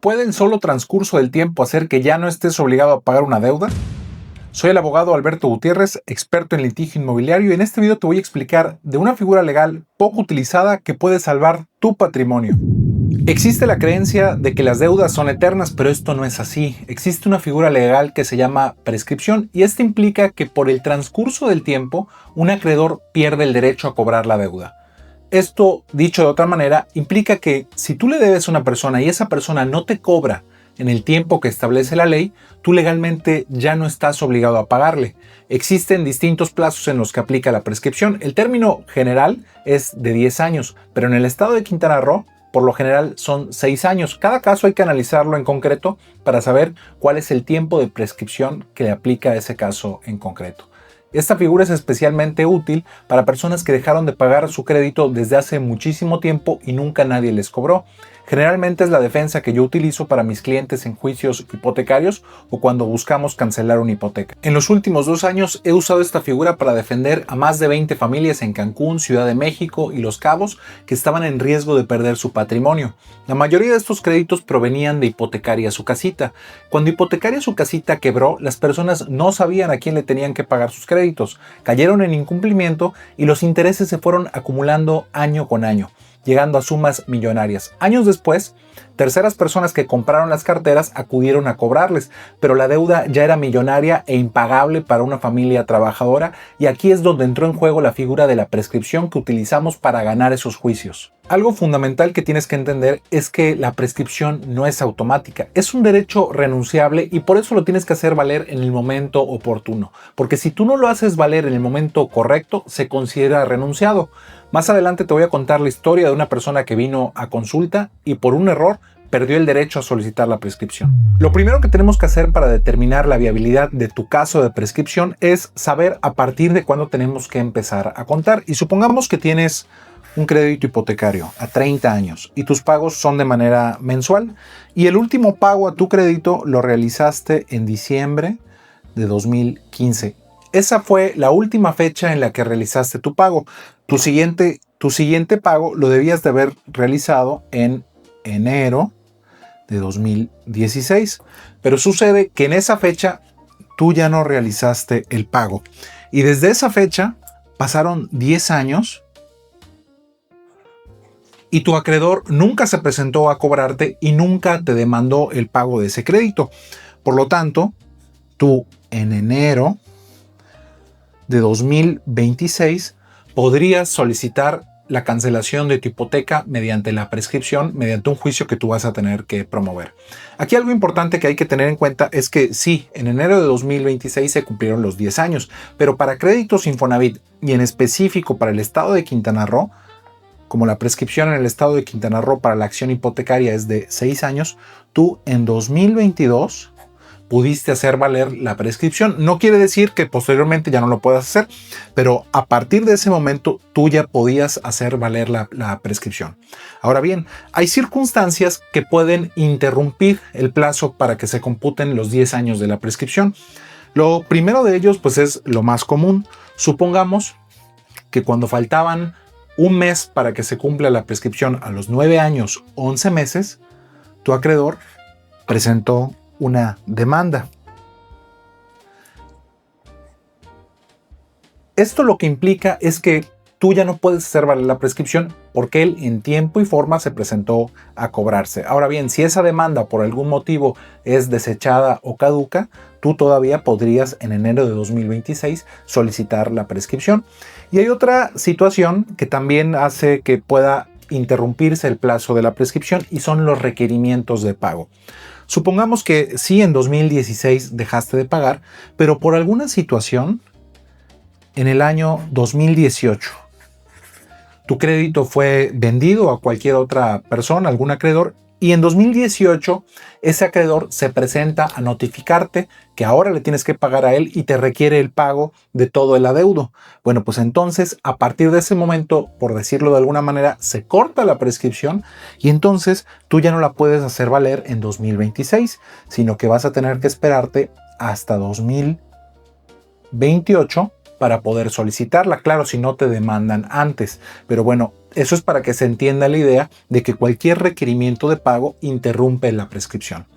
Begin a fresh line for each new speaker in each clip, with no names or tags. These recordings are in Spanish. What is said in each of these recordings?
¿Puede el solo transcurso del tiempo hacer que ya no estés obligado a pagar una deuda? Soy el abogado Alberto Gutiérrez, experto en litigio inmobiliario, y en este video te voy a explicar de una figura legal poco utilizada que puede salvar tu patrimonio. Existe la creencia de que las deudas son eternas, pero esto no es así. Existe una figura legal que se llama prescripción y esta implica que por el transcurso del tiempo, un acreedor pierde el derecho a cobrar la deuda. Esto, dicho de otra manera, implica que si tú le debes a una persona y esa persona no te cobra en el tiempo que establece la ley, tú legalmente ya no estás obligado a pagarle. Existen distintos plazos en los que aplica la prescripción. El término general es de 10 años, pero en el estado de Quintana Roo, por lo general son 6 años. Cada caso hay que analizarlo en concreto para saber cuál es el tiempo de prescripción que le aplica a ese caso en concreto. Esta figura es especialmente útil para personas que dejaron de pagar su crédito desde hace muchísimo tiempo y nunca nadie les cobró. Generalmente es la defensa que yo utilizo para mis clientes en juicios hipotecarios o cuando buscamos cancelar una hipoteca. En los últimos 2 años he usado esta figura para defender a más de 20 familias en Cancún, Ciudad de México y Los Cabos que estaban en riesgo de perder su patrimonio. La mayoría de estos créditos provenían de Hipotecaria Su Casita. Cuando Hipotecaria Su Casita quebró, las personas no sabían a quién le tenían que pagar sus créditos, cayeron en incumplimiento y los intereses se fueron acumulando año con año, llegando a sumas millonarias. Años después, terceras personas que compraron las carteras acudieron a cobrarles, pero la deuda ya era millonaria e impagable para una familia trabajadora, y aquí es donde entró en juego la figura de la prescripción que utilizamos para ganar esos juicios. Algo fundamental que tienes que entender es que la prescripción no es automática, es un derecho renunciable y por eso lo tienes que hacer valer en el momento oportuno, porque si tú no lo haces valer en el momento correcto, se considera renunciado. Más adelante te voy a contar la historia de una persona que vino a consulta y por un error perdió el derecho a solicitar la prescripción. Lo primero que tenemos que hacer para determinar la viabilidad de tu caso de prescripción es saber a partir de cuándo tenemos que empezar a contar. Y supongamos que tienes un crédito hipotecario a 30 años y tus pagos son de manera mensual y el último pago a tu crédito lo realizaste en diciembre de 2015. Esa fue la última fecha en la que realizaste tu pago. Tu siguiente pago lo debías de haber realizado en enero de 2016. Pero sucede que en esa fecha tú ya no realizaste el pago. Y desde esa fecha pasaron 10 años y tu acreedor nunca se presentó a cobrarte y nunca te demandó el pago de ese crédito. Por lo tanto, tú en enero de 2026 podrías solicitar la cancelación de tu hipoteca mediante la prescripción, mediante un juicio que tú vas a tener que promover. Aquí algo importante que hay que tener en cuenta es que sí, en enero de 2026 se cumplieron los 10 años, pero para créditos Infonavit y en específico para el estado de Quintana Roo, como la prescripción en el estado de Quintana Roo para la acción hipotecaria es de 6 años, tú en 2022 pudiste hacer valer la prescripción. No quiere decir que posteriormente ya no lo puedas hacer, pero a partir de ese momento tú ya podías hacer valer la prescripción. Ahora bien, hay circunstancias que pueden interrumpir el plazo para que se computen los 10 años de la prescripción. Lo primero de ellos, pues es lo más común. Supongamos que cuando faltaban un mes para que se cumpla la prescripción a los 9 años, 11 meses, tu acreedor presentó una demanda. Esto lo que implica es que tú ya no puedes hacer valer la prescripción porque él en tiempo y forma se presentó a cobrarse. Ahora bien, si esa demanda por algún motivo es desechada o caduca, tú todavía podrías en enero de 2026 solicitar la prescripción. Y hay otra situación que también hace que pueda interrumpirse el plazo de la prescripción y son los requerimientos de pago. Supongamos que sí en 2016 dejaste de pagar, pero por alguna situación en el año 2018 tu crédito fue vendido a cualquier otra persona, algún acreedor, y en 2018 ese acreedor se presenta a notificarte que ahora le tienes que pagar a él y te requiere el pago de todo el adeudo. Bueno, pues entonces a partir de ese momento, por decirlo de alguna manera, se corta la prescripción y entonces tú ya no la puedes hacer valer en 2026, sino que vas a tener que esperarte hasta 2028 para poder solicitarla. Claro, si no te demandan antes. Pero bueno, Eso es para que se entienda la idea de que cualquier requerimiento de pago interrumpe la prescripción.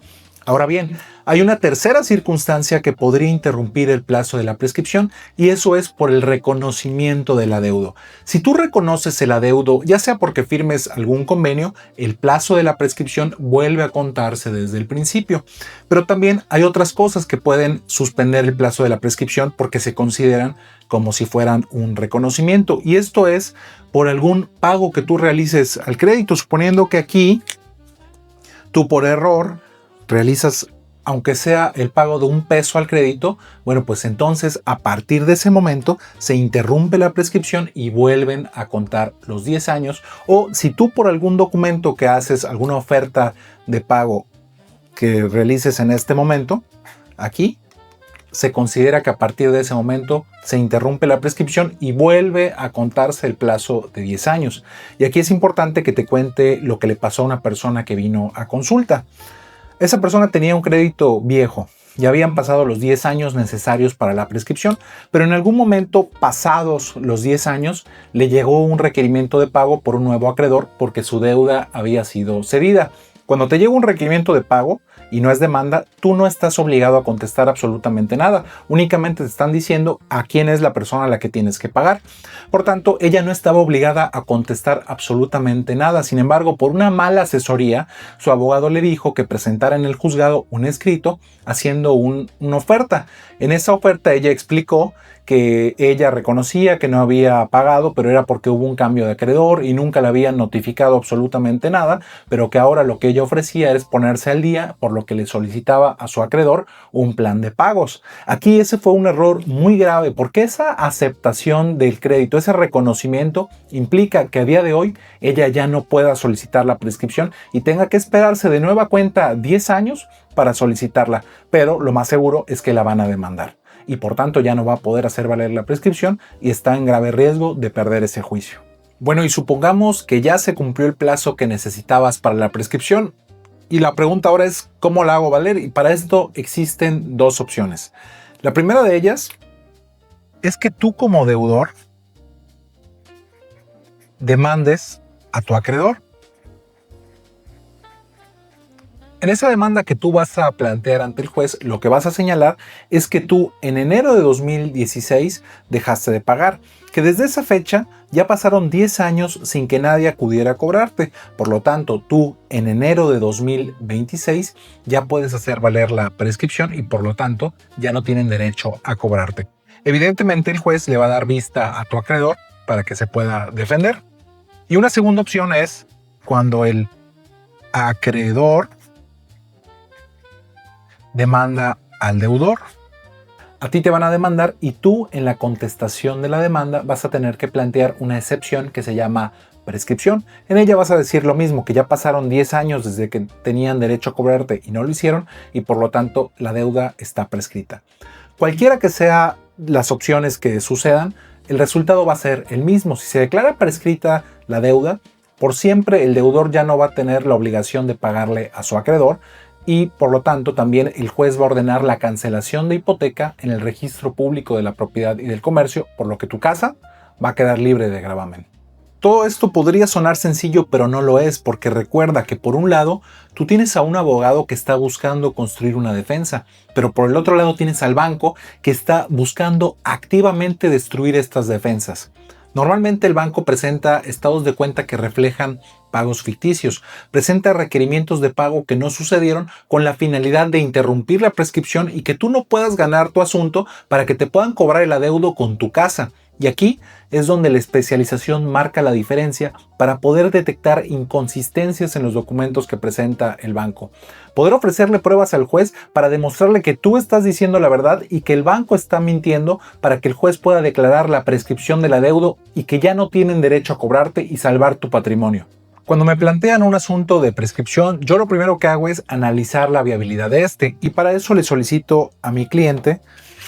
Ahora bien, hay una tercera circunstancia que podría interrumpir el plazo de la prescripción y eso es por el reconocimiento del adeudo. Si tú reconoces el adeudo, ya sea porque firmes algún convenio, el plazo de la prescripción vuelve a contarse desde el principio. Pero también hay otras cosas que pueden suspender el plazo de la prescripción porque se consideran como si fueran un reconocimiento. Y esto es por algún pago que tú realices al crédito, suponiendo que aquí tú por error realizas, aunque sea el pago de $1 al crédito, bueno, pues entonces a partir de ese momento se interrumpe la prescripción y vuelven a contar los 10 años. O si tú por algún documento que haces, alguna oferta de pago que realices en este momento, aquí se considera que a partir de ese momento se interrumpe la prescripción y vuelve a contarse el plazo de 10 años. Y aquí es importante que te cuente lo que le pasó a una persona que vino a consulta. Esa persona tenía un crédito viejo, ya habían pasado los 10 años necesarios para la prescripción, pero en algún momento pasados los 10 años le llegó un requerimiento de pago por un nuevo acreedor porque su deuda había sido cedida. Cuando te llega un requerimiento de pago y no es demanda, tú no estás obligado a contestar absolutamente nada. Únicamente te están diciendo a quién es la persona a la que tienes que pagar. Por tanto, ella no estaba obligada a contestar absolutamente nada. Sin embargo, por una mala asesoría, su abogado le dijo que presentara en el juzgado un escrito haciendo una oferta. En esa oferta ella explicó que ella reconocía que no había pagado, pero era porque hubo un cambio de acreedor y nunca le habían notificado absolutamente nada, pero que ahora lo que ella ofrecía es ponerse al día, por lo que le solicitaba a su acreedor un plan de pagos. Aquí ese fue un error muy grave, porque esa aceptación del crédito, ese reconocimiento, implica que a día de hoy ella ya no pueda solicitar la prescripción y tenga que esperarse de nueva cuenta 10 años para solicitarla, pero lo más seguro es que la van a demandar y por tanto ya no va a poder hacer valer la prescripción y está en grave riesgo de perder ese juicio. Bueno, y supongamos que ya se cumplió el plazo que necesitabas para la prescripción y la pregunta ahora es ¿cómo la hago valer? Y para esto existen dos opciones. La primera de ellas es que tú como deudor demandes a tu acreedor. En esa demanda que tú vas a plantear ante el juez, lo que vas a señalar es que tú en enero de 2016 dejaste de pagar, que desde esa fecha ya pasaron 10 años sin que nadie acudiera a cobrarte. Por lo tanto, tú en enero de 2026 ya puedes hacer valer la prescripción y por lo tanto ya no tienen derecho a cobrarte. Evidentemente el juez le va a dar vista a tu acreedor para que se pueda defender. Y una segunda opción es cuando el acreedor demanda al deudor. A ti te van a demandar y tú en la contestación de la demanda vas a tener que plantear una excepción que se llama prescripción. En ella vas a decir lo mismo, que ya pasaron 10 años desde que tenían derecho a cobrarte y no lo hicieron y por lo tanto la deuda está prescrita. Cualquiera que sea las opciones que sucedan, el resultado va a ser el mismo. Si se declara prescrita la deuda, por siempre el deudor ya no va a tener la obligación de pagarle a su acreedor y por lo tanto también el juez va a ordenar la cancelación de hipoteca en el registro público de la propiedad y del comercio, por lo que tu casa va a quedar libre de gravamen. Todo esto podría sonar sencillo, pero no lo es, porque recuerda que por un lado tú tienes a un abogado que está buscando construir una defensa, pero por el otro lado tienes al banco que está buscando activamente destruir estas defensas. Normalmente el banco presenta estados de cuenta que reflejan pagos ficticios, presenta requerimientos de pago que no sucedieron con la finalidad de interrumpir la prescripción y que tú no puedas ganar tu asunto para que te puedan cobrar el adeudo con tu casa. Y aquí es donde la especialización marca la diferencia para poder detectar inconsistencias en los documentos que presenta el banco. Poder ofrecerle pruebas al juez para demostrarle que tú estás diciendo la verdad y que el banco está mintiendo para que el juez pueda declarar la prescripción del adeudo y que ya no tienen derecho a cobrarte y salvar tu patrimonio. Cuando me plantean un asunto de prescripción, yo lo primero que hago es analizar la viabilidad de este y para eso le solicito a mi cliente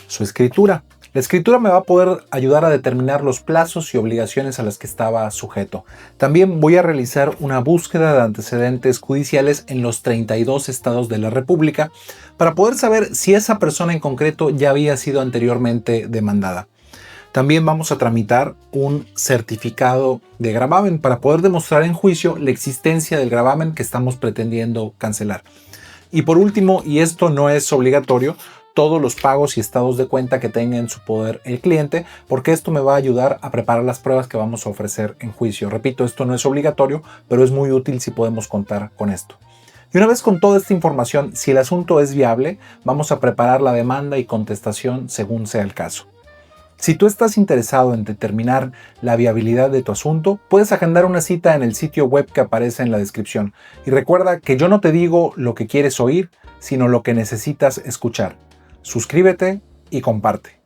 su escritura. La escritura me va a poder ayudar a determinar los plazos y obligaciones a las que estaba sujeto. También voy a realizar una búsqueda de antecedentes judiciales en los 32 estados de la República para poder saber si esa persona en concreto ya había sido anteriormente demandada. También vamos a tramitar un certificado de gravamen para poder demostrar en juicio la existencia del gravamen que estamos pretendiendo cancelar. Y por último, y esto no es obligatorio, todos los pagos y estados de cuenta que tenga en su poder el cliente, porque esto me va a ayudar a preparar las pruebas que vamos a ofrecer en juicio. Repito, esto no es obligatorio, pero es muy útil si podemos contar con esto. Y una vez con toda esta información, si el asunto es viable, vamos a preparar la demanda y contestación según sea el caso. Si tú estás interesado en determinar la viabilidad de tu asunto, puedes agendar una cita en el sitio web que aparece en la descripción. Y recuerda que yo no te digo lo que quieres oír, sino lo que necesitas escuchar. Suscríbete y comparte.